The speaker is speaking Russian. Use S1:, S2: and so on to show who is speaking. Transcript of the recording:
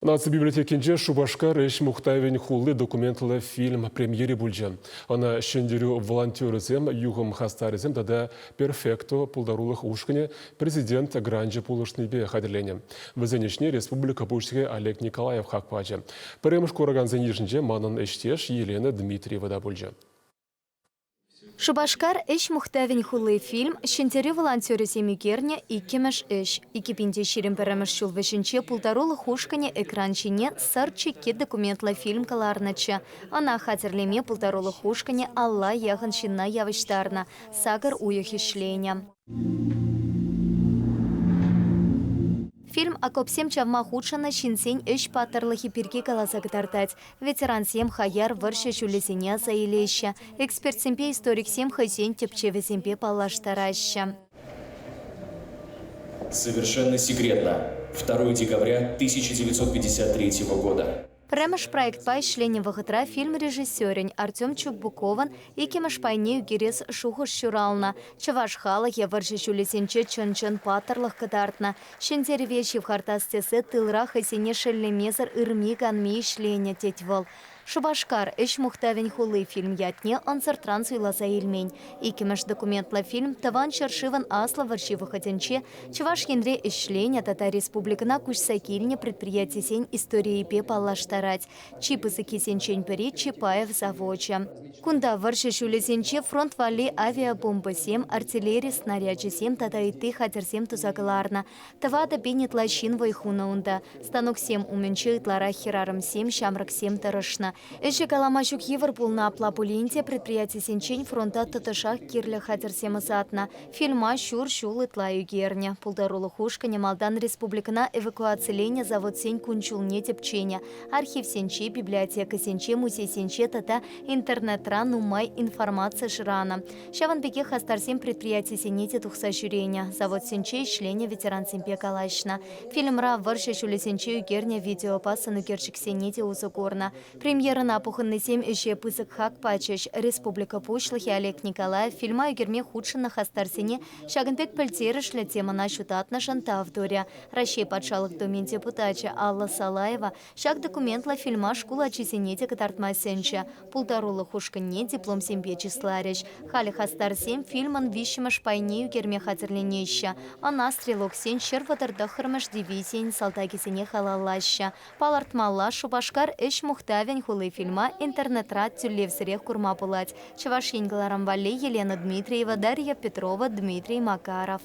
S1: Нацбиблиотекинже Шубашкар еш Мухтавин хулы документалы фильм премьере бульджан. Она шендерю волонтерызем, югом хастарызем, тада перфекто пулдарулых ушкане президент Гранджи Пулышныбе хадерлене. В Зенечне республика Пушсиге Олег Николаев хакпаджа. Паремыш кураган зенежнже манан эштеш Елена Дмитриева да бульджа.
S2: Шубашкар эш мухтавин хулы фильм шентере волонтеры семигерня и кемеш эш. Икипинте ширим перемеш шул вешенче пултарулы хушкане экранчине сарчи ке документла фильм каларнача. Она хатерлеме пултарулы хушкане алла яханшина явыштарна. Сагар уяхишленя. Фильм акопсем чавма худшана шинсень эш паттарлахи пирки каласа катартать. Ветеран сем хаяр варша шулесеня заилеща. Эксперт семпе историк сем хайсень тепчеве семпе палаштараща.
S3: Совершенно секретно. 2 декабря 1953 года.
S2: Премеш проект пай шление вахатра фильм режиссерень Артем Чубукован и кемеш пайне югерес шухуш шурална. Чаваш халах я варшишу лесенче чон-чон патарлах катартна. Шензер вещи в хартастесе тылрах и сине шеллемезер ирмиган ми шление тетьвол. Шубашкар эш мухтавень хулы фильм ятне ансар трансуйласа ильмень. И кемеш документла фильм таван шаршиван асла варшивы хотенче чаваш янре эшление тата республикана кушсакильне предприятие сень истории пе палаштарать. Чипы сенчень пери Чапаев заводча. Кунда варшишу лесенче фронт вали авиабомба 7, артиллерии снаряджи 7 тата и ты хатер 7 тузагаларна. Тавада бенет лащин вайхунаунда. Станок 7 уменче итлара херарам 7, шамрак 7 тарашна. Эши каламашук евр пулна аплапулинте предприятие сенчень фронта таташах кирля хатер 7 сатна. Фильма шур шул итлаю герня. Пулдарулы хушкане Малдан республикана эвакуациялене завод сень кунчулне тепченя. Архив сенче, библиотека сенче, музей сенче тата интернет-ран умай информация шрана. Шаван беге хастарсем предприятие сенете тухса шюреня. Завод сенче шление ветеран семпе калашна. Фильм ра варша шуле сенче герня видеопасану керчик сенете узагорна. Премьера на пуханный 7 еще пысок хак пачеш. Республика Пушлахи Олег Николаев фильма югерме худшина хастарсене шагенпек пальтерыш для тема нашутатна шанта автория. Ращей подшалых домин депутача Алла Салаева шаг документла фильма школа чесенете катартма сенча. Пулдарула хушканне диплом семпе числарящ. Хали хастар 7 фильман вищема шпайне югерме хатерлинеща. Она стрелок сен черватарда хырмаш дивизиен салтаки сене халалаща. Палартмалла Шубашкар эш мухтавень хулы фильма интернет-рад тюлевсерех курма пулать. Чаваш Елена Дмитриева, Дарья Петрова, Дмитрий Макаров.